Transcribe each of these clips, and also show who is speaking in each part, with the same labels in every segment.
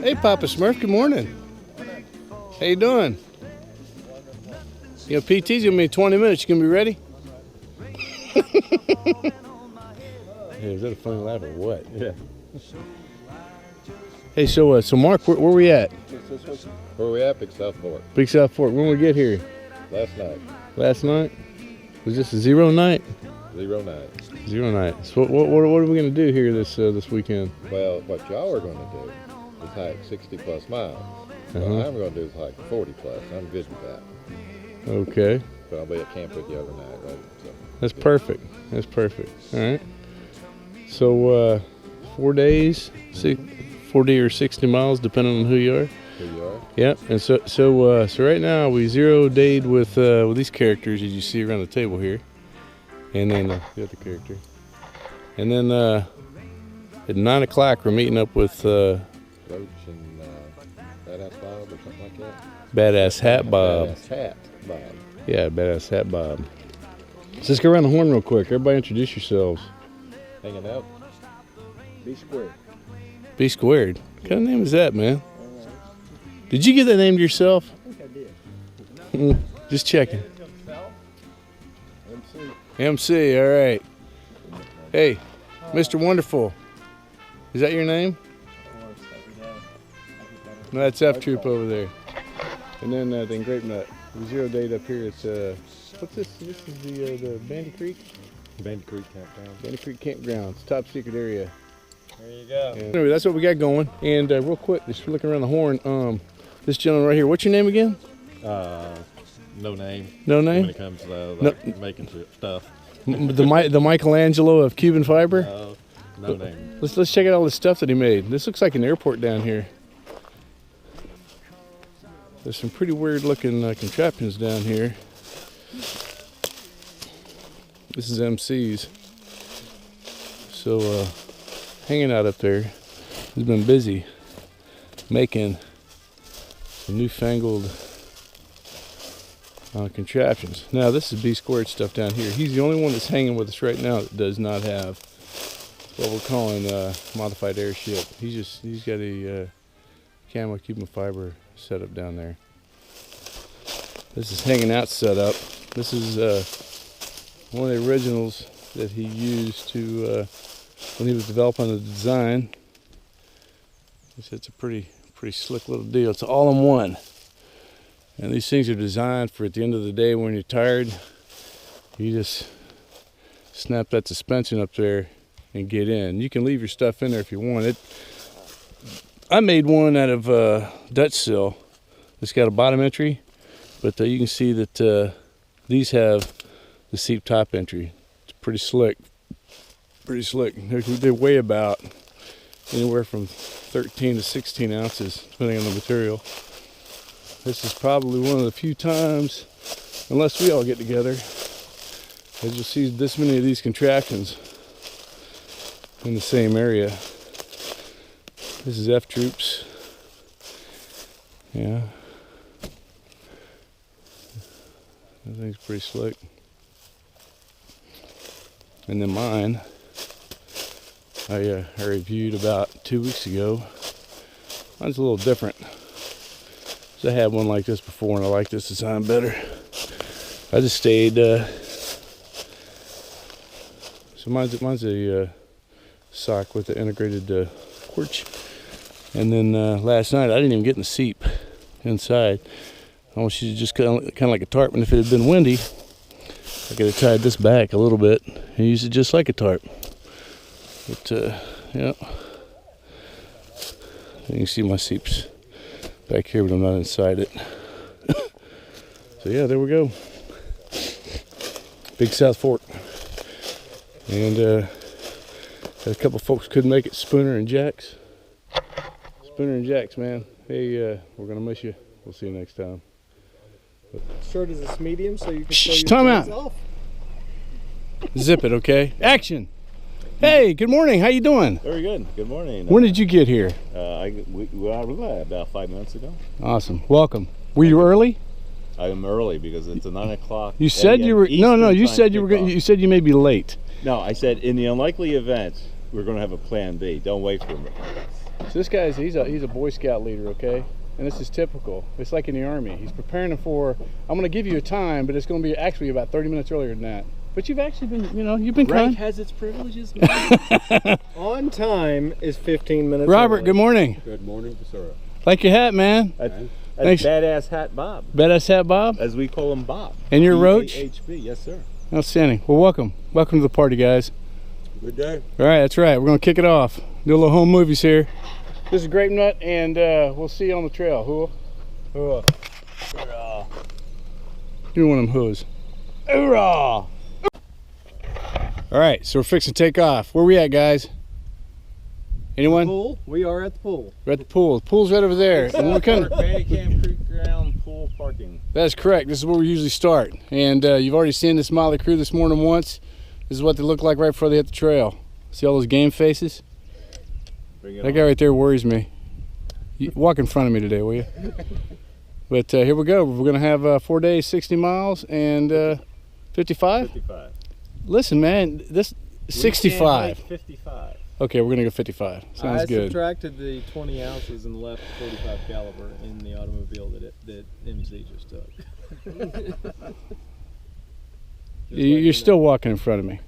Speaker 1: Hey, Papa Smurf, good morning. How you doing? You know, PT's gonna be 20 minutes. You gonna be ready? Hey, is that a funny laugh or what?
Speaker 2: Yeah.
Speaker 1: Hey, so Mark, where we at?
Speaker 2: Where are we at? Big South Fork.
Speaker 1: Big South Fork. When we get here?
Speaker 2: Last night.
Speaker 1: Last night? Was this a zero night?
Speaker 2: 0 night.
Speaker 1: Zero night. So what are we gonna do here this weekend?
Speaker 2: Well, what y'all are going to do is hike 60 plus miles. What I'm going to do is hike 40 plus. I'm good with that.
Speaker 1: Okay.
Speaker 2: But I'll be at camp with you overnight, right? So,
Speaker 1: That's perfect. That's perfect. All right. So 4 days, 40 or 60 miles, depending on who you are.
Speaker 2: Who you are?
Speaker 1: Yep. And so right now we zero dayed with these characters as you see around the table here, and then the other character, and then at 9 o'clock we're meeting up with
Speaker 2: Roach and Badass Bob or something like that?
Speaker 1: Badass Hat Bob.
Speaker 2: Badass Hat Bob.
Speaker 1: Yeah, Badass Hat Bob. So let's go around the horn real quick. Everybody introduce yourselves.
Speaker 2: Hanging out.
Speaker 3: Be square.
Speaker 1: Be squared. What kind of name is that, man? Did you get that name to yourself?
Speaker 3: I think I did.
Speaker 1: Just checking.
Speaker 3: MC.
Speaker 1: MC, all right. Hey, Mr. Wonderful. Is that your name? No, that's F Troop over there. And then Grape Nut. We zero date up here at what's this? This is the Bandy Creek.
Speaker 2: Bandy Creek Campground.
Speaker 1: Bandy Creek Campground. It's a top secret area.
Speaker 3: There you go.
Speaker 1: And anyway, that's what we got going. And real quick, just looking around the horn. This gentleman right here. What's your name again?
Speaker 2: No name.
Speaker 1: No
Speaker 2: When
Speaker 1: name.
Speaker 2: it comes to making stuff.
Speaker 1: The Michelangelo of Cuban fiber.
Speaker 2: No name.
Speaker 1: Let's check out all the stuff that he made. This looks like an airport down here. There's some pretty weird looking contraptions down here. This is MC's. So hanging out up there, he's been busy making some newfangled contraptions. Now this is B Squared stuff down here. He's the only one that's hanging with us right now that does not have what we're calling modified airship. He's got a camo Cuban fiber setup down there. This is hanging out setup. This is one of the originals that he used to when he was developing the design. It's a pretty slick little deal. It's all in one. And these things are designed for at the end of the day when you're tired, you just snap that suspension up there and get in. You can leave your stuff in there if you want it. I made one out of Dutch sill. It's got a bottom entry, but you can see that these have the seat top entry. It's pretty slick. Pretty slick. They weigh about anywhere from 13 to 16 ounces, depending on the material. This is probably one of the few times, unless we all get together, that you'll see this many of these contraptions in the same area. This is F Troops. Yeah. That thing's pretty slick. And then mine, I reviewed about 2 weeks ago. Mine's a little different. So I had one like this before and I like this design better. I just stayed, so mine's a sock with the integrated porch. And then last night I didn't even get in the seat inside. I want you to just kind of like a tarp, and if it had been windy, I could have tied this back a little bit and used it just like a tarp. But yeah, you can see my seats back here, but I'm not inside it. So yeah, there we go. Big South Fork. And had a couple folks couldn't make it, Spooner and Jax. Spooner and Jax, man. Hey, we're gonna miss you. We'll see you next time.
Speaker 3: Shirt is this medium, so you can show
Speaker 1: Shh,
Speaker 3: your
Speaker 1: time
Speaker 3: hands
Speaker 1: out.
Speaker 3: off.
Speaker 1: Zip it, okay? Action! Hey, good morning. How you doing?
Speaker 4: Very good. Good morning.
Speaker 1: When did you get here?
Speaker 4: We about 5 minutes ago.
Speaker 1: Awesome. Welcome. Were you early?
Speaker 4: I am early because it's a 9 o'clock.
Speaker 1: You said you were. No. You said you were. You said you may be late.
Speaker 4: No, I said in the unlikely event we're going to have a plan B. Don't wait for me.
Speaker 1: So this guy's he's a Boy Scout leader, okay? And this is typical. It's like in the Army. He's preparing them for, I'm going to give you a time, but it's going to be actually about 30 minutes earlier than that. But you've actually been, you've been
Speaker 3: Rank
Speaker 1: kind.
Speaker 3: has its privileges, man. On time is 15 minutes
Speaker 1: Robert,
Speaker 3: early.
Speaker 1: good morning.
Speaker 2: Good morning, sir.
Speaker 1: Like your hat, man.
Speaker 4: That's
Speaker 1: Thanks.
Speaker 4: Badass Hat Bob,
Speaker 1: Badass hat, Bob.
Speaker 4: as we call him, Bob.
Speaker 1: And your roach?
Speaker 4: HB, yes sir.
Speaker 1: Outstanding. Well, welcome. Welcome to the party, guys.
Speaker 2: Good day.
Speaker 1: All right, that's right. We're going to kick it off. Do a little home movies here. This is Grape Nut, and we'll see you on the trail. Hoorah. Hoorah. You're one of them whoos. Hoorah. All right, so we're fixing to take off. Where we at, guys? Anyone?
Speaker 3: Pool? We are at the pool.
Speaker 1: We're at the pool. The pool's right over there. And we're kind of,
Speaker 4: Bandicam Creek Ground Pool Parking.
Speaker 1: that's correct. This is where we usually start. And you've already seen this Motley crew this morning once. This is what they look like right before they hit the trail. See all those game faces?
Speaker 4: Bring it
Speaker 1: That
Speaker 4: on.
Speaker 1: guy right there worries me. You walk in front of me today, will you? But here we go. We're going to have 4 days, 60 miles, and 55?
Speaker 4: 55.
Speaker 1: Listen, man, this
Speaker 4: We
Speaker 1: 65.
Speaker 4: can't make 55.
Speaker 1: Okay, we're going to go 55. Sounds
Speaker 3: I
Speaker 1: good.
Speaker 3: subtracted the 20 ounces and left 45 caliber in the automobile that MZ just took.
Speaker 1: You're still walking in front of me.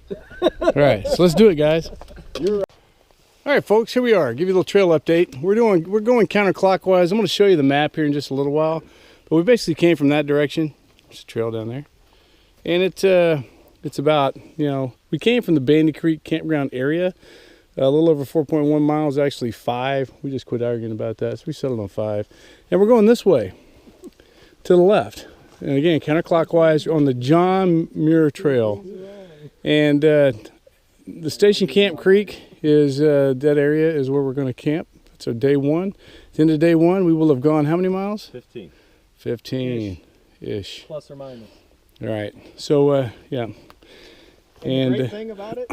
Speaker 1: All right, so let's do it, guys. All right, folks, here we are. Give you a little trail update. We're going counterclockwise. I'm going to show you the map here in just a little while. But we basically came from that direction. There's a trail down there. And it's about, we came from the Bandy Creek campground area. A little over 4.1 miles, actually 5. We just quit arguing about that, so we settled on 5. And we're going this way, to the left. And again, counterclockwise on the John Muir Trail. And the Station Camp Creek is, that area is where we're going to camp. So day 1. At the end of day 1, we will have gone how many miles?
Speaker 4: 15.
Speaker 1: 15-ish.
Speaker 3: Plus or minus.
Speaker 1: All right. So, yeah.
Speaker 3: And the great thing about it,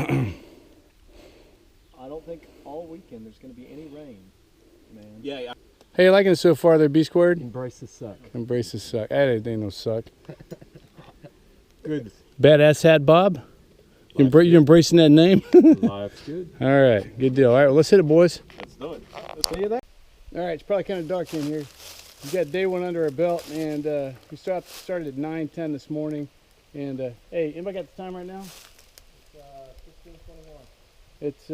Speaker 3: I don't think all weekend there's going to be any rain, man.
Speaker 4: Yeah.
Speaker 1: Hey, you liking it so far there, B Squared?
Speaker 3: Embrace the suck.
Speaker 1: Embrace the suck. That ain't no suck.
Speaker 4: Good.
Speaker 1: Badass hat, Bob? You embracing that name?
Speaker 4: Life's good.
Speaker 1: All right. Good deal. All right. Well, let's hit it, boys.
Speaker 4: Let's do it.
Speaker 3: See you there?
Speaker 1: All right. It's probably kind of dark in here. We got day 1 under our belt, and we started at 9:10 this morning. And, hey, anybody got the time right now?
Speaker 3: 15:21.
Speaker 1: It's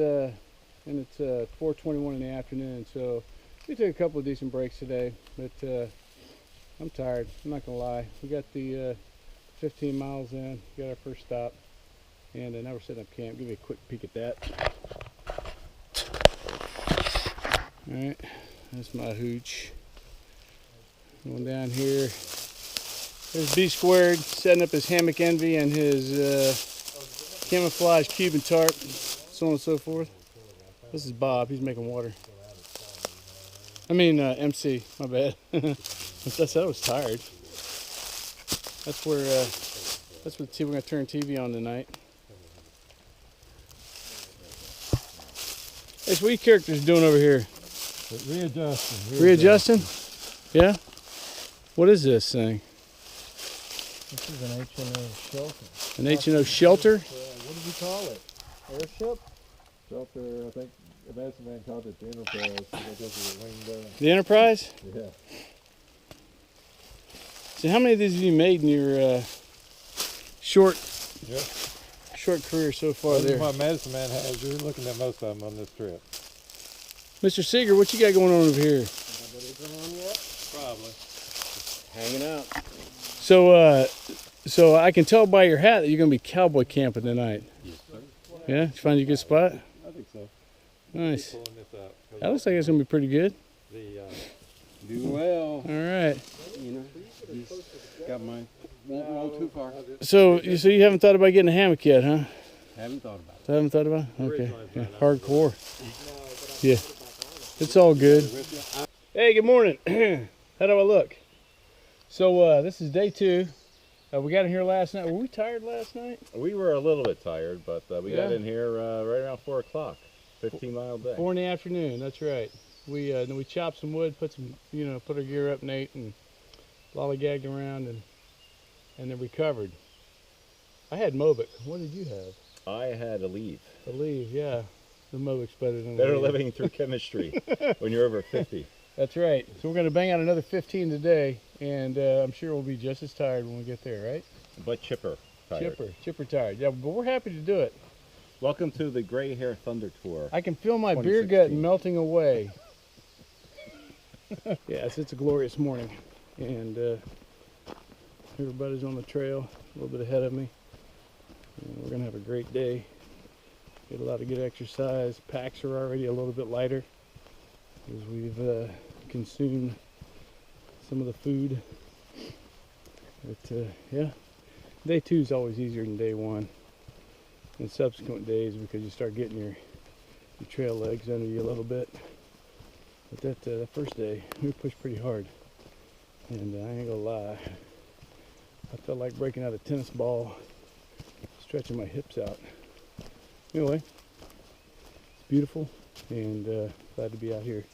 Speaker 1: 4:21 in the afternoon, so we took a couple of decent breaks today, but I'm tired. I'm not gonna lie. We got the 15 miles in, got our first stop, and now we're setting up camp. Give you a quick peek at that. All right, that's my hooch. Going down here. There's B Squared setting up his hammock envy and his camouflage Cuban tarp, so on and so forth. This is Bob. He's making water. I mean, MC. My bad. I said I was tired. That's where. That's what we're gonna turn TV on tonight. Hey, so what are your characters doing over here? Readjusting. Yeah. What is this thing?
Speaker 3: This is an H&O shelter.
Speaker 1: An H&O shelter?
Speaker 3: What did you call it? Airship?
Speaker 2: Shelter, I think the medicine man called it the Enterprise. I guess it's a winged
Speaker 1: The Enterprise?
Speaker 2: Yeah.
Speaker 1: So how many of these have you made in your short career so far there?
Speaker 5: My medicine man has. You're looking at most of them on this trip.
Speaker 1: Mr. Seeger, what you got going on over here?
Speaker 5: Probably.
Speaker 3: Hanging out.
Speaker 1: So I can tell by your hat that you're going to be cowboy camping tonight.
Speaker 5: Yes, sir.
Speaker 1: Yeah? Did you find you a good spot?
Speaker 5: I think so.
Speaker 1: Nice.
Speaker 5: Pulling this up.
Speaker 1: That looks like it's going to be pretty good.
Speaker 5: The,
Speaker 2: Do well.
Speaker 1: All right.
Speaker 2: You know, got mine. Won't roll too far.
Speaker 1: So you haven't thought about getting a hammock yet, huh?
Speaker 2: Haven't thought about it.
Speaker 1: Haven't thought about it? Okay. Yeah. Hardcore. Yeah. It's all good. Hey, good morning. How do I look? So this is day 2. We got in here last night. Were we tired last night?
Speaker 4: We were a little bit tired, but we got
Speaker 1: Yeah.
Speaker 4: in here right around 4 o'clock. 15-mile day.
Speaker 1: 4 in the afternoon. That's right. Then we chopped some wood, put our gear up, Nate, and lollygagged around, and then recovered. I had Mobic. What did you have?
Speaker 4: I had to leave.
Speaker 1: I believe, yeah. The Mohawk's better than
Speaker 4: Better
Speaker 1: the
Speaker 4: living through chemistry when you're over 50.
Speaker 1: That's right. So we're going to bang out another 15 today, and I'm sure we'll be just as tired when we get there, right?
Speaker 4: But chipper. Tired.
Speaker 1: Chipper tired. Yeah, but we're happy to do it.
Speaker 4: Welcome to the Gray Hair Thunder Tour.
Speaker 1: I can feel my beer gut
Speaker 4: 2016.
Speaker 1: melting away. Yes, it's a glorious morning, and everybody's on the trail a little bit ahead of me. And we're going to have a great day. Get a lot of good exercise. Packs are already a little bit lighter as we've consumed some of the food. But yeah, day 2 is always easier than day 1 and subsequent days because you start getting your trail legs under you a little bit. But that first day, we pushed pretty hard, and I ain't gonna lie, I felt like breaking out a tennis ball, stretching my hips out. Anyway, it's beautiful, and glad to be out here.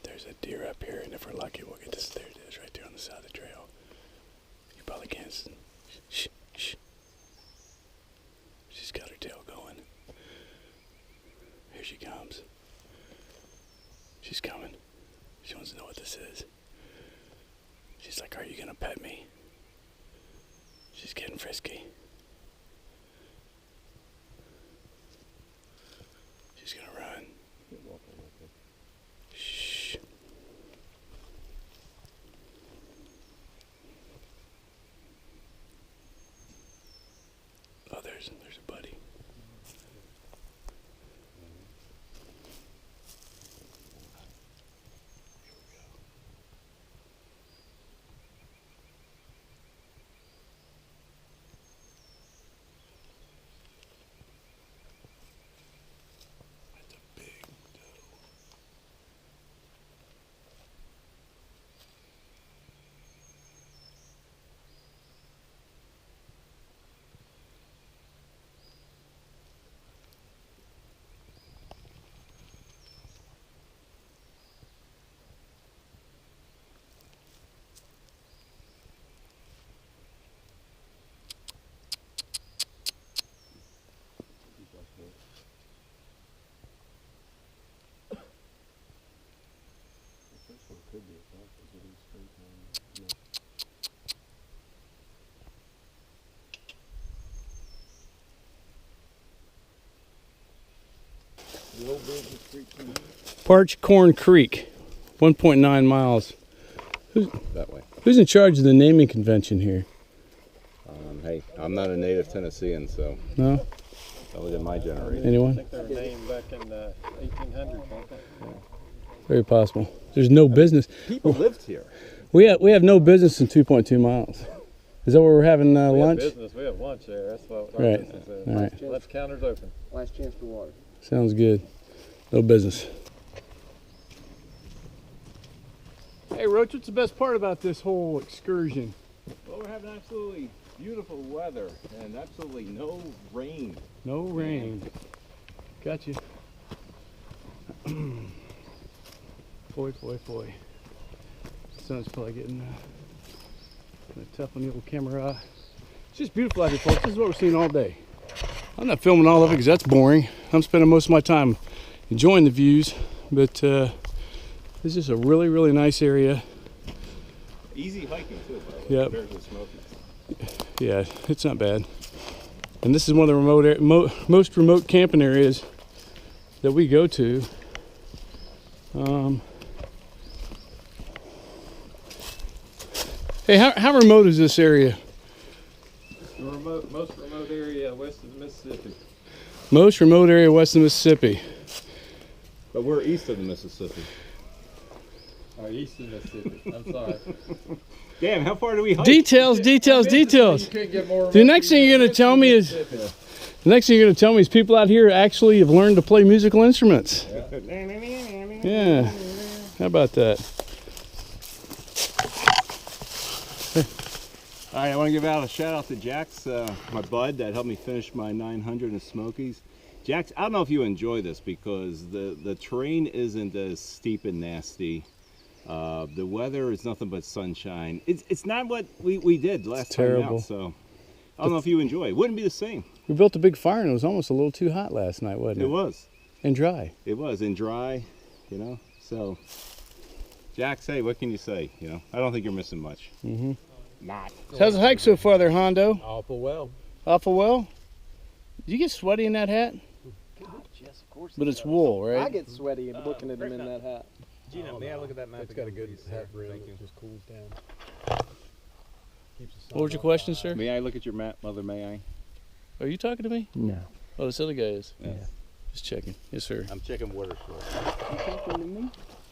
Speaker 1: There's a deer up here, and if we're lucky, we'll get to. There it is, right there on the side of the trail. You probably can't. Shh, shh. She's got her tail going. Here she comes. She's coming. She wants to know what this is. She's like, "Are you gonna pet me?" She's getting frisky. She's gonna run. Shh. Oh, there's a buddy. That's a big doe. Parch Corn Creek, 1.9 miles.
Speaker 2: That way.
Speaker 1: Who's in charge of the naming convention here?
Speaker 2: Hey, I'm not a native Tennessean, so
Speaker 1: No?
Speaker 2: that was in my generation.
Speaker 1: Anyone?
Speaker 3: I think they were named back in the 1800s, weren't they?
Speaker 1: Very possible. There's no business.
Speaker 2: People lived here.
Speaker 1: We have no business in 2.2 miles. Is that where we're having
Speaker 3: We have
Speaker 1: lunch?
Speaker 3: business. We have lunch there. That's what our
Speaker 1: Right.
Speaker 3: business is.
Speaker 1: All right.
Speaker 3: Let's counters open.
Speaker 6: Last chance for water.
Speaker 1: Sounds good. No business. Hey, Roach, what's the best part about this whole excursion?
Speaker 2: Well, we're having absolutely beautiful weather and absolutely no rain.
Speaker 1: No rain. Gotcha. Boy. The sun's probably getting kind of tough on the old camera. It's just beautiful out here, folks. This is what we're seeing all day. I'm not filming all of it because that's boring. I'm spending most of my time enjoying the views, but this is just a really, really nice area.
Speaker 2: Easy hiking too, by the way,
Speaker 1: Yep.
Speaker 2: compared to the Smokies.
Speaker 1: Yeah, it's not bad. And this is one of the most remote camping areas that we go to. Hey, how remote is this area?
Speaker 3: The most remote area west of the Mississippi.
Speaker 1: Most remote area west of Mississippi.
Speaker 2: But we're east of the Mississippi.
Speaker 3: Or east of Mississippi. I'm sorry.
Speaker 4: Damn, how far do we hike?
Speaker 1: Details.
Speaker 3: You couldn't get more
Speaker 1: The next thing you're gonna tell me is people out here actually have learned to play musical instruments. Yeah. How about that?
Speaker 4: All right, I want to give out a shout out to Jax, my bud that helped me finish my 900 in Smokies. Jax, I don't know if you enjoy this because the terrain isn't as steep and nasty. The weather is nothing but sunshine. It's not what we did last time
Speaker 1: terrible.
Speaker 4: out, so I don't know if you enjoy it. Wouldn't be the same.
Speaker 1: We built a big fire and it was almost a little too hot last night, wasn't it?
Speaker 4: It was.
Speaker 1: And dry.
Speaker 4: It was, and dry, you know. So, Jack, say, what can you say? You know, I don't think you're missing much.
Speaker 1: Mm-hmm.
Speaker 4: Not.
Speaker 1: So how's the hike so far there, Hondo?
Speaker 5: Awful well.
Speaker 1: Awful well? Did you get sweaty in that hat?
Speaker 3: Yes, of course.
Speaker 1: But it's wool, right?
Speaker 3: I get sweaty looking at him in that hat.
Speaker 5: Gina, may I look at that map? It's got a good hat brim. It just cools down. Keeps the sun
Speaker 1: What was your
Speaker 5: off
Speaker 1: question,
Speaker 5: the eye.
Speaker 1: sir?
Speaker 4: May I look at your map, Mother? May I?
Speaker 1: Are you talking to me?
Speaker 6: No.
Speaker 1: Oh, this other guy is.
Speaker 4: Yes.
Speaker 1: Just checking. Yes, sir.
Speaker 4: I'm checking water source.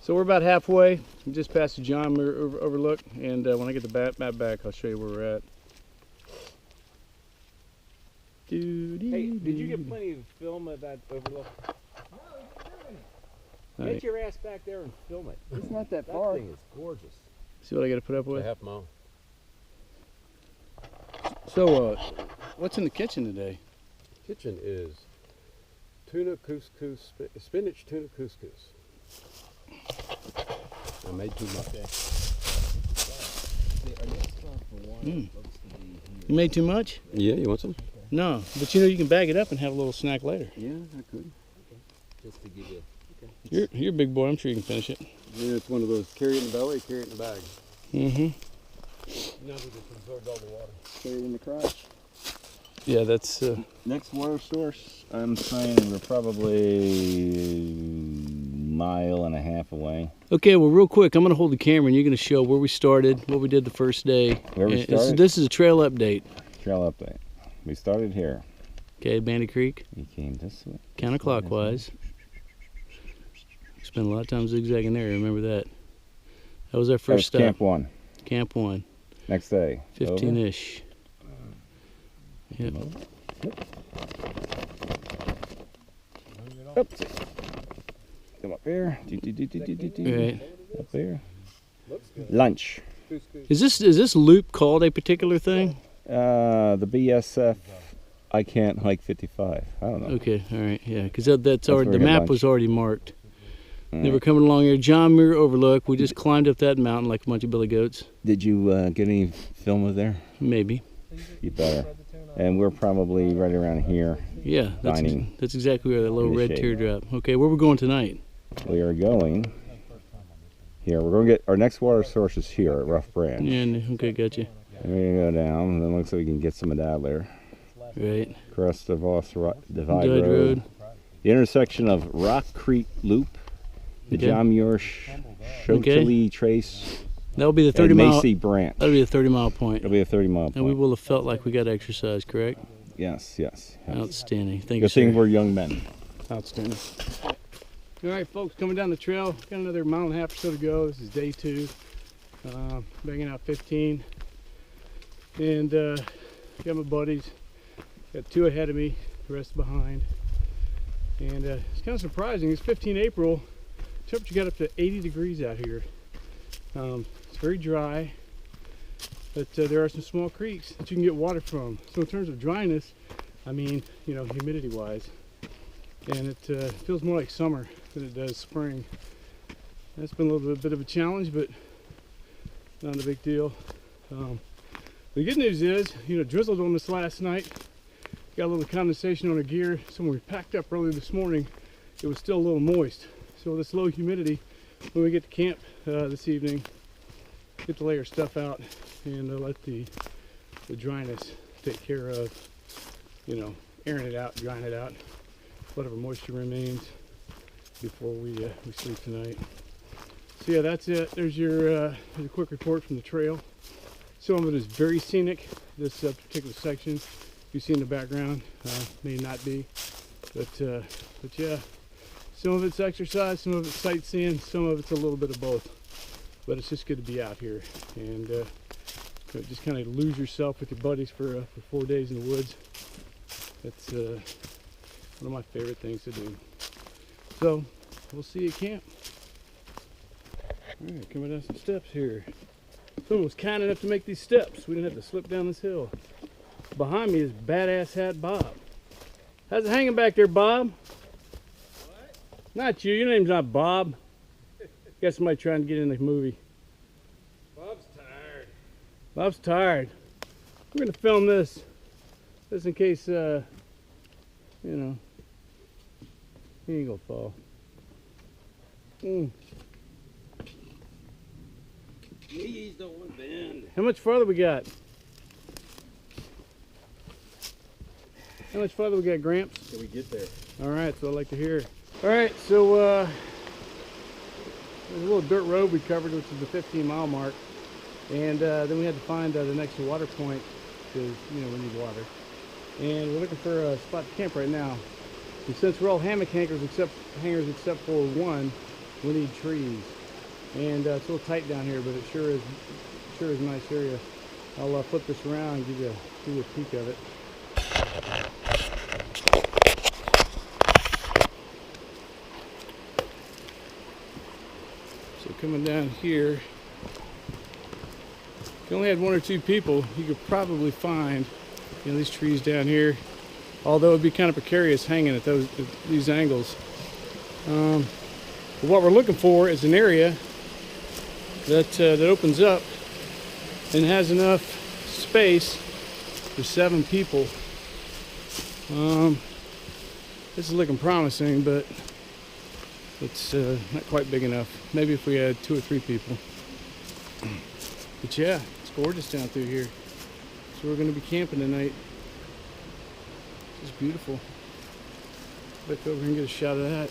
Speaker 1: So we're about halfway. We just passed the John Muir Overlook, and when I get the map back, I'll show you where we're at.
Speaker 4: Hey, did you get plenty of film of that overlook? Get your ass back there and film it.
Speaker 3: It's not that
Speaker 4: That
Speaker 3: far.
Speaker 4: thing is gorgeous.
Speaker 1: See what I got to put up
Speaker 5: It's a
Speaker 1: with?
Speaker 5: half mile.
Speaker 1: So, what's in the kitchen today?
Speaker 5: Kitchen is tuna couscous, spinach tuna couscous. I made too much.
Speaker 1: You made too much?
Speaker 5: Yeah, you want some?
Speaker 1: No, but you know you can bag it up and have a little snack later.
Speaker 5: Yeah, I could.
Speaker 3: Just to give you.
Speaker 1: You're a big boy. I'm sure you can finish it.
Speaker 5: Yeah, it's one of those carry it in the belly, carry it in the bag.
Speaker 1: Mm-hmm.
Speaker 5: Now we just absorbed all the water.
Speaker 3: Carry it in the crotch.
Speaker 1: Yeah, that's.
Speaker 4: Next water source, I'm saying we're probably mile and a half away.
Speaker 1: Okay, well, real quick, I'm going to hold the camera and you're going to show where we started, what we did the first day.
Speaker 4: Where we
Speaker 1: And this-
Speaker 4: started?
Speaker 1: This is a trail update.
Speaker 4: Trail update. We started here.
Speaker 1: Okay, Bandit Creek,
Speaker 4: We came this way.
Speaker 1: counterclockwise. Spent a lot of time zigzagging there, remember that. That was our
Speaker 4: That was
Speaker 1: first stop.
Speaker 4: Camp 1.
Speaker 1: Camp 1,
Speaker 4: Next day.
Speaker 1: 15-ish. Yep.
Speaker 4: Oops. Come up here.
Speaker 1: Right.
Speaker 4: Up there. Lunch.
Speaker 1: Is this loop called a particular thing?
Speaker 4: The BSF. I can't hike 55. I don't know.
Speaker 1: Okay, all right, yeah, because that's already,
Speaker 4: where
Speaker 1: the
Speaker 4: we had
Speaker 1: map
Speaker 4: lunch.
Speaker 1: was already marked.
Speaker 4: All
Speaker 1: They were
Speaker 4: right.
Speaker 1: coming along here. John Muir Overlook. We just climbed up that mountain like a bunch of billy goats.
Speaker 4: Did you get any film of there?
Speaker 1: Maybe.
Speaker 4: You better. And we're probably right around here.
Speaker 1: Yeah, that's
Speaker 4: Dining
Speaker 1: that's exactly where that little
Speaker 4: in the
Speaker 1: red
Speaker 4: shade.
Speaker 1: teardrop. Okay, where we going tonight?
Speaker 4: We are going here. We're going to get our next water source is here at Rough Branch.
Speaker 1: Yeah, okay, gotcha.
Speaker 4: And we're going to go down, and then looks like we can get some of that there.
Speaker 1: Right.
Speaker 4: Crest of Voss Divide
Speaker 1: Dud
Speaker 4: Road.
Speaker 1: Road.
Speaker 4: The intersection of Rock Creek Loop, the
Speaker 1: Okay.
Speaker 4: John Muir Chantilly Trace,
Speaker 1: That'll be the 30
Speaker 4: and
Speaker 1: mile.
Speaker 4: Macy Branch.
Speaker 1: That'll be the 30-mile point.
Speaker 4: It'll be a 30-mile
Speaker 1: And we
Speaker 4: point.
Speaker 1: will have felt like we got exercise, correct?
Speaker 4: Yes, yes. yes.
Speaker 1: Outstanding. Thank you,
Speaker 4: Good thing
Speaker 1: sir.
Speaker 4: we're young men.
Speaker 1: Outstanding. All right, folks, coming down the trail. Got another mile and a half or so to go. This is day 2. Banging out 15. And got my buddies. Got 2 ahead of me, the rest behind. And it's kind of surprising. It's 15 April. Temperature got up to 80 degrees out here. It's very dry, but there are some small creeks that you can get water from. So in terms of dryness, I mean, you know, humidity-wise, and it feels more like summer than it does spring. That's been a little bit of a challenge, but not a big deal. The good news is, you know, drizzled on us last night. Got a little condensation on our gear. So when we packed up early this morning, it was still a little moist. So this low humidity, when we get to camp this evening, get to lay our stuff out and let the dryness take care of, you know, airing it out, drying it out, whatever moisture remains before we sleep tonight. So yeah, that's it. There's your there's a quick report from the trail. Some of it is very scenic. This particular section you see in the background may not be, but yeah, some of it's exercise, some of it's sightseeing, some of it's a little bit of both. But it's just good to be out here and just kind of lose yourself with your buddies for 4 days in the woods. That's one of my favorite things to do. So we'll see you at camp. All right, coming down some steps here. Someone was kind enough to make these steps. We didn't have to slip down this hill. Behind me is Badass Hat Bob. How's it hanging back there, Bob? What? Not you. Your name's not Bob. Got somebody trying to get in the movie.
Speaker 5: Bob's tired.
Speaker 1: Bob's tired. We're gonna film this in case you know, he ain't gonna fall.
Speaker 4: Please don't bend.
Speaker 1: How much farther we got? How much farther we got, Gramps?
Speaker 5: Till we get there.
Speaker 1: All right, so I'd like to hear. All right, so there's a little dirt road we covered, which is the 15-mile mark, and then we had to find the next water point because we need water. And we're looking for a spot to camp right now. And since we're all hammock hangers except for one, we need trees. And it's a little tight down here, but it sure is a nice area. I'll flip this around and give you a peek of it. So coming down here, if you only had one or two people, you could probably find these trees down here. Although it'd be kind of precarious hanging at these angles. But what we're looking for is an area that opens up and has enough space for 7 people. This is looking promising, but it's not quite big enough. Maybe if we had 2 or 3 people. But yeah, it's gorgeous down through here. So we're going to be camping tonight. It's beautiful. Look over here and get a shot of that.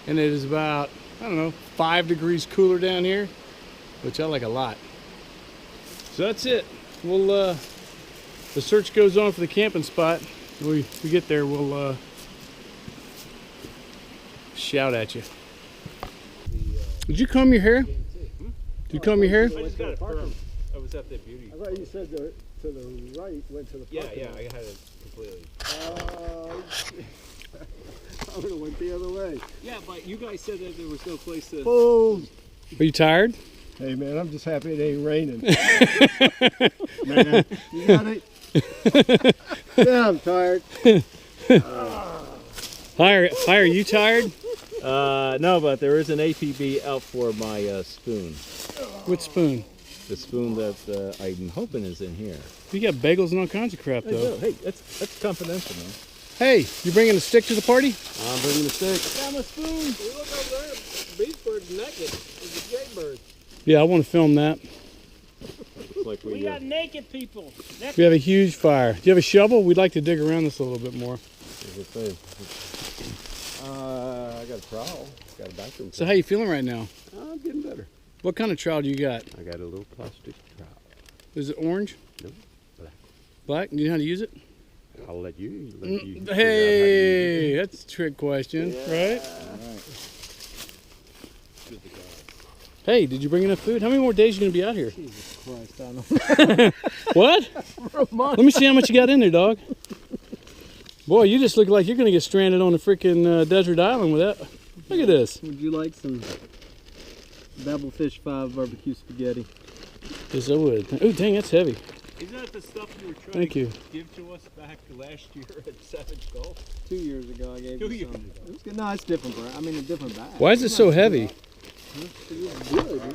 Speaker 1: And it is about, 5 degrees cooler down here, which I like a lot. So that's it. We'll the search goes on for the camping spot. When we get there, we'll shout at you. Did you comb your hair? Did you comb your hair?
Speaker 4: I just got it perm. I was at the beauty.
Speaker 5: I thought you said to the right went to the
Speaker 4: Yeah,
Speaker 5: parking lot.
Speaker 4: I had it completely.
Speaker 5: I would have went the other way.
Speaker 4: Yeah, but you guys said that there was no place to.
Speaker 5: Boom!
Speaker 1: Are you tired?
Speaker 5: Hey man, I'm just happy it ain't raining. Man, you got it? Yeah, I'm tired.
Speaker 1: Hi, are you tired?
Speaker 4: No, but there is an APB out for my spoon.
Speaker 1: What spoon?
Speaker 4: The spoon that I'm hoping is in here.
Speaker 1: You got bagels and all kinds of crap, though.
Speaker 4: Hey, that's confidential, man.
Speaker 1: Hey, you bringing a stick to the party?
Speaker 5: I'm bringing a stick.
Speaker 4: I got my spoon.
Speaker 3: Look over there. Beachbird's naked. It's a jaybird.
Speaker 1: Yeah, I want to film that.
Speaker 4: Like
Speaker 6: We got naked people.
Speaker 1: We have a huge fire. Do you have a shovel? We'd like to dig around this a little bit more.
Speaker 5: I got a trowel. Got a bathroom.
Speaker 1: So how you feeling right now?
Speaker 5: I'm getting better.
Speaker 1: What kind of trowel do you got?
Speaker 5: I got a little plastic trowel.
Speaker 1: Is it orange?
Speaker 5: No, black.
Speaker 1: Black? Do you know how to use it?
Speaker 5: I'll let you figure out how to use
Speaker 1: Hey,
Speaker 5: it.
Speaker 1: that's a trick question, right?
Speaker 4: Good to go.
Speaker 1: Hey, did you bring enough food? How many more days are you going to be out here?
Speaker 5: Jesus Christ, I don't know.
Speaker 1: What? Let me see how much you got in there, dog. Boy, you just look like you're going to get stranded on a freaking desert island with that. Look at this.
Speaker 3: Would you like some Babelfish 5 barbecue spaghetti?
Speaker 1: Yes, I would. Oh, dang, that's heavy.
Speaker 4: Isn't that the stuff you were trying
Speaker 1: Thank
Speaker 4: to
Speaker 1: you.
Speaker 4: give to us back last year at Savage Gulf?
Speaker 3: 2 years ago, I gave
Speaker 4: 2
Speaker 3: you
Speaker 4: years
Speaker 3: some.
Speaker 4: ago.
Speaker 3: It was good. No, it's different, bro. I mean, a different bag.
Speaker 1: Why is it so heavy?
Speaker 3: It's good, man.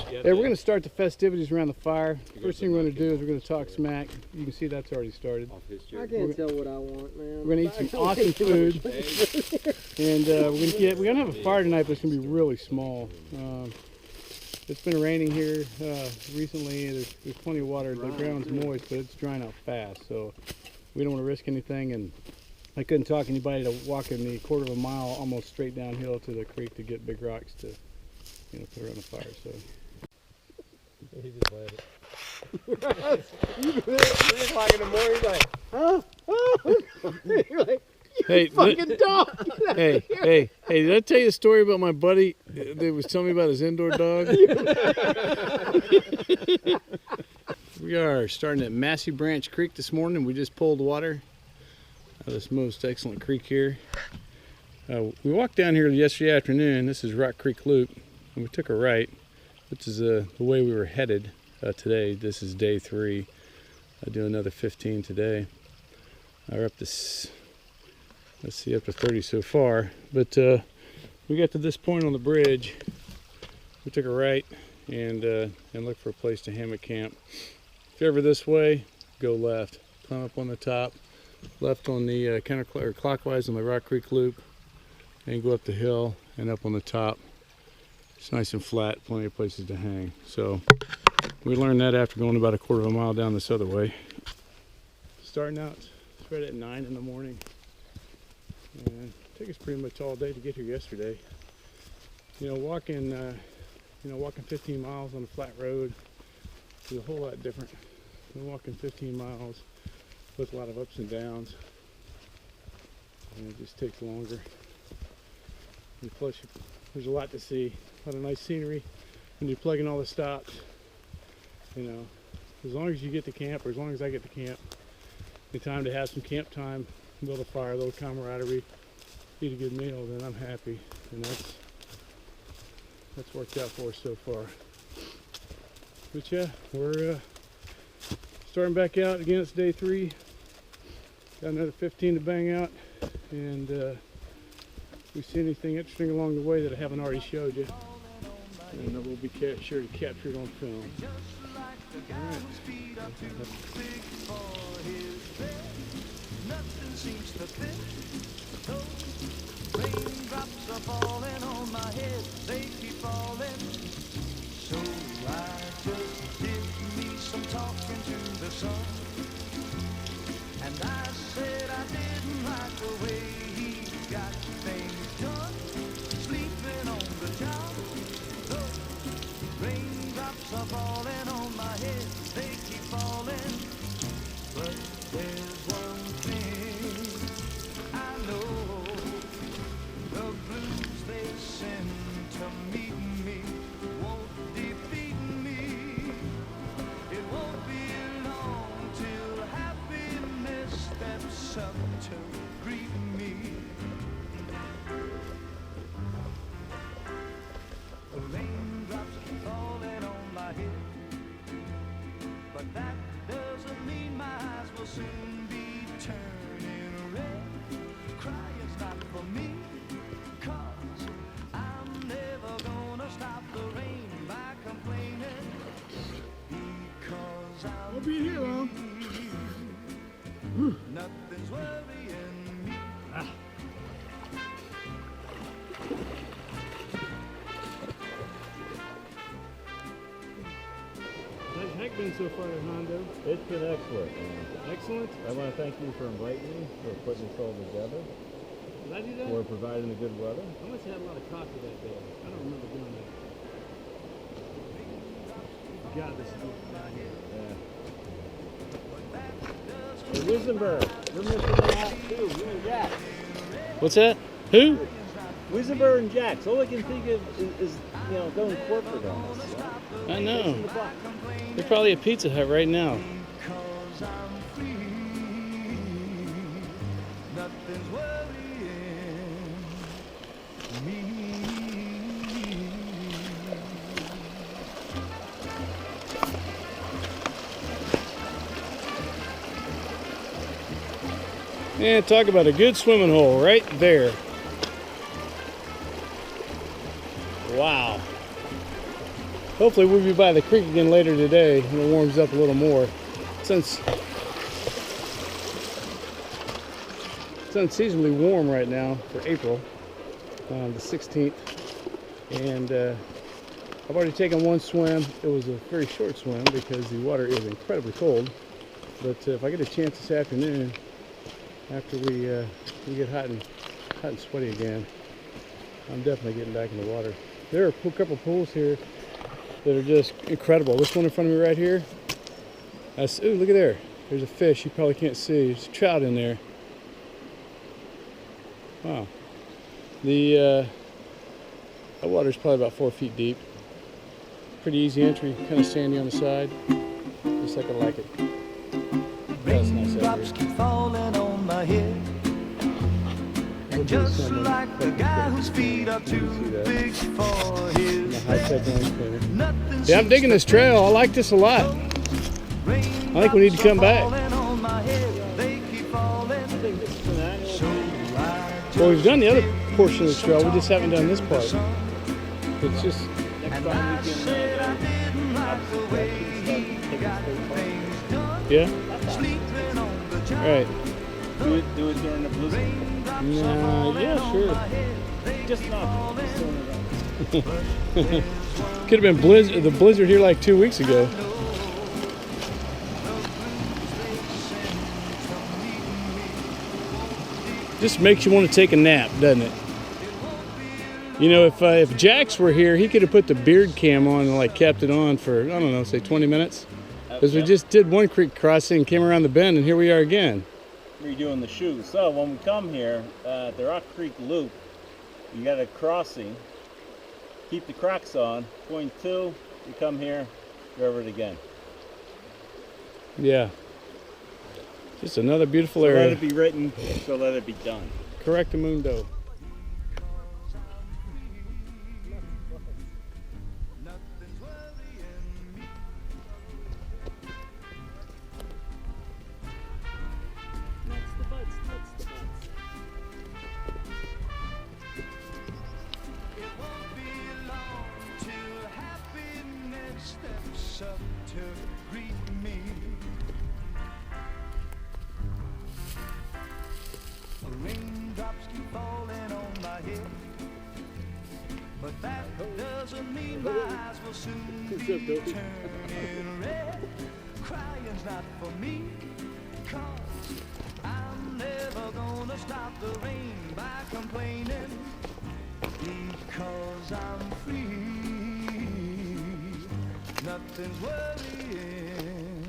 Speaker 1: Hey, we're going to start the festivities around the fire. First thing we're going to do is we're going to talk smack. You can see that's already started.
Speaker 3: I can't tell what I want, man.
Speaker 1: We're going to eat some awesome food. And we're going to have a fire tonight, but it's going to be really small. It's been raining here recently. There's plenty of water. The ground's moist, but it's drying out fast. So we don't want to risk anything. And I couldn't talk anybody to walk in the 1/4 mile almost straight downhill to the creek to get big rocks to, put around the fire. So.
Speaker 5: He just let it. He's like in the morning, he's like, huh? You're like,
Speaker 1: Hey,
Speaker 5: fucking dog.
Speaker 1: hey, did I tell you a story about my buddy that was telling me about his indoor dog? We are starting at Massey Branch Creek this morning. We just pulled water out of this most excellent creek here. We walked down here yesterday afternoon. This is Rock Creek Loop, and we took a right, which is the way we were headed today. This is day 3. I'll do another 15 today. We're up to, let's see, up to 30 so far. But we got to this point on the bridge. We took a right, and look for a place to hammock camp. If you're ever this way, go left. Climb up on the top, left on the clockwise on the Rock Creek Loop, and go up the hill and up on the top. It's nice and flat, plenty of places to hang. So we learned that after going about a quarter of a mile down this other way. Starting out right at 9 in the morning, and it took us pretty much all day to get here yesterday. Walking 15 miles on a flat road is a whole lot different than walking 15 miles with a lot of ups and downs, and it just takes longer. And plus, there's a lot to see, a lot of nice scenery when you're plugging all the stops. As long as you get to camp, or as long as I get to camp, the time to have some camp time, build a fire, a little camaraderie, eat a good meal, then I'm happy, and that's worked out for us so far. But yeah, we're starting back out again. It's day 3. Got another 15 to bang out, and if we see anything interesting along the way that I haven't already showed you, and we'll be sure to capture it on film. Alright.
Speaker 6: Nothing seems to fit. Those raindrops are falling on my head. They keep falling. So I just did me some talking to the sun. And I said I didn't like the way he got things done. Sleeping on the job. Those raindrops are falling on my head. They keep falling. But there's one thing I know, the blues they send to meet me won't defeat me. It won't be long till happiness steps up to greet me. The raindrops falling on my head, but that doesn't mean my eyes will soon be turning red. Crying's not for me, 'cause I'm never gonna stop the rain by complaining, because I'll
Speaker 1: be here long.
Speaker 6: Nothing's worrying me.
Speaker 1: How's heck been so far at Hondo?
Speaker 5: It's been excellent.
Speaker 1: Excellent.
Speaker 5: I want to thank you for inviting me, for putting this all together,
Speaker 1: Did I do that?
Speaker 5: for providing the good weather.
Speaker 1: I must have had a lot of coffee that day. I don't remember doing that. God, this is good down here.
Speaker 5: Hey, Wisenberg, you're missing out too. You and Jack.
Speaker 1: What's that? Who?
Speaker 5: Wisenberg and Jack's. All I can think of is going corporate on this.
Speaker 1: I know. They're probably at Pizza Hut right now.
Speaker 6: Because I'm free. Nothing's worrying me.
Speaker 1: And talk about a good swimming hole right there. Wow. Hopefully we'll be by the creek again later today when it warms up a little more. Since it's unseasonably warm right now for April, the 16th, and I've already taken one swim. It was a very short swim because the water is incredibly cold. But if I get a chance this afternoon, after we get hot and sweaty again, I'm definitely getting back in the water. There are a couple pools here that are just incredible. This one in front of me right here. Ooh, look at there. There's a fish you probably can't see. There's a trout in there. Wow. That water's probably about 4 feet deep. Pretty easy entry, kind of sandy on the side. Just like I like it. That's nice out
Speaker 6: Raindrops
Speaker 1: here.
Speaker 6: keep falling on my head. And just like the guy whose feet are too big for his
Speaker 1: High-tech
Speaker 6: bed,
Speaker 1: lens cleaner.
Speaker 6: nothing
Speaker 1: Yeah, I'm digging this trail. I like this a lot. I think we need to come back. Well, we've done the other portion of the trail. We just haven't done this part. It's just
Speaker 3: time we can
Speaker 1: Yeah? Right.
Speaker 3: do it during the blizzard.
Speaker 1: Nah, yeah, sure.
Speaker 3: Just not soon enough.
Speaker 1: Could have been the blizzard here like 2 weeks ago. Just makes you want to take a nap, doesn't it? You know, if Jax were here, he could have put the beard cam on and like kept it on for, I don't know, say 20 minutes. Because we just did one creek crossing, came around the bend, and here we are again.
Speaker 3: Redoing the shoes. So when we come here at the Rock Creek Loop, you got a crossing. Keep the Crocs on. Point 2, you come here, go over it again.
Speaker 1: Yeah. Just another beautiful
Speaker 3: So
Speaker 1: area.
Speaker 3: let it be written, so let it be done.
Speaker 1: Correctamundo.
Speaker 6: Raindrops keep falling on my head, but that doesn't mean my eyes will soon be turning red. Crying's not for me, 'cause I'm never gonna stop the rain by complaining, because I'm free. Nothing's worrying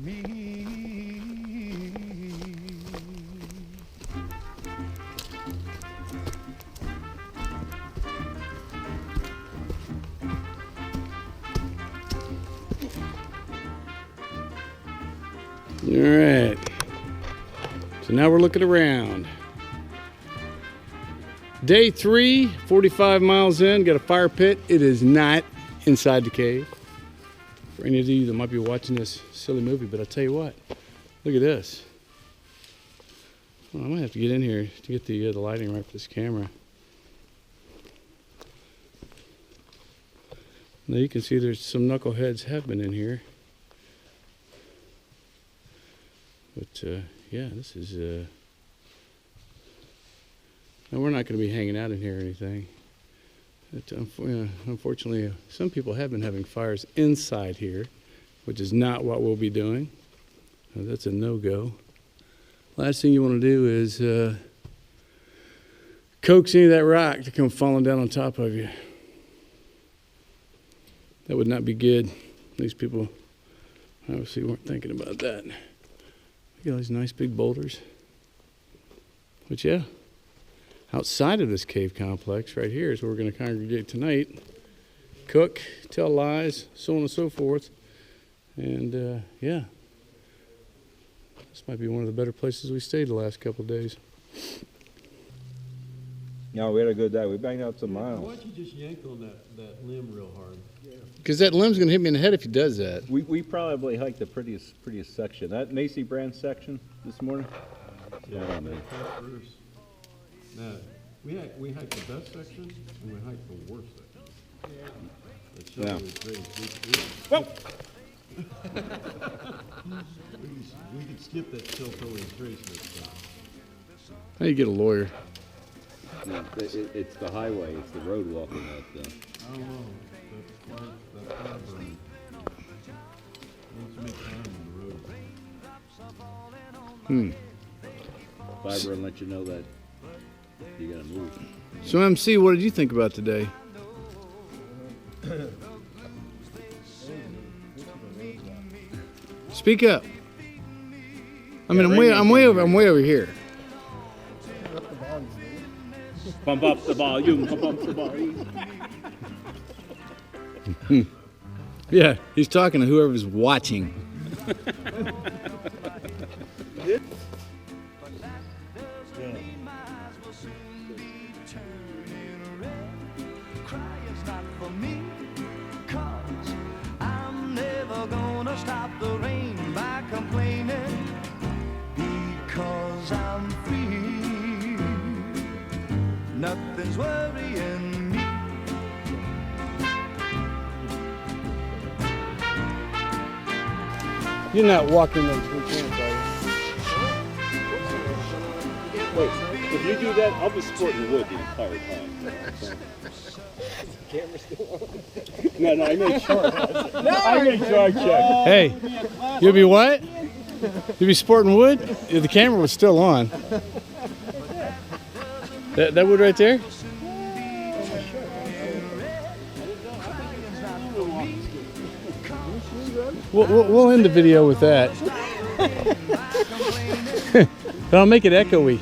Speaker 6: me.
Speaker 1: All right. So now we're looking around. Day 3, 45 miles in, got a fire pit. It is not inside the cave. For any of you that might be watching this silly movie, but I'll tell you what, look at this. Well, I might have to get in here to get the lighting right for this camera. Now you can see there's some knuckleheads have been in here. But yeah, this is now we're not going to be hanging out in here or anything. But, unfortunately, some people have been having fires inside here, which is not what we'll be doing. That's a no-go. Last thing you want to do is coax any of that rock to come falling down on top of you. That would not be good. These people obviously weren't thinking about that. Look at all these nice big boulders. But yeah, outside of this cave complex right here is where we're going to congregate tonight. Cook, tell lies, so on and so forth. And yeah, this might be one of the better places we stayed the last couple of days.
Speaker 4: Yeah, we had a good day. We banged out some
Speaker 5: Why
Speaker 4: miles.
Speaker 5: don't you just yank on that limb real hard?
Speaker 1: Because that limb's going to hit me in the head if he does that.
Speaker 4: We probably hiked the prettiest section. That Macy Brand section this morning.
Speaker 5: Yeah,
Speaker 4: I don't know.
Speaker 5: Bruce. Now, we hiked the best section and we hiked the worst section.
Speaker 4: Yeah.
Speaker 5: We could skip that self-filling trace next time.
Speaker 1: How do you get a lawyer?
Speaker 2: No, it's the highway, it's the road walking that.
Speaker 5: I don't know. That's fire burning. Once you make time on the road.
Speaker 2: Fiber and let you know that you gotta move.
Speaker 1: So MC, what did you think about today? Speak up. I mean, I'm way over here.
Speaker 4: Pump up the volume. Pump up the volume.
Speaker 1: Yeah, he's talking to whoever's watching.
Speaker 6: Crying's not for me, 'cause I'm never gonna stop the rain by complaining, because I'm free. Nothing's worrying me.
Speaker 1: You're not walking those weekends, are you?
Speaker 4: Wait, if you do that, I'll be sporting wood the entire time.
Speaker 5: Camera's still on.
Speaker 4: No, I made sure. I made sure I checked.
Speaker 1: Hey, you'll be what? You'll be sporting wood? Yeah, the camera was still on. That wood right there? We'll end the video with that. But I'll make it echoey.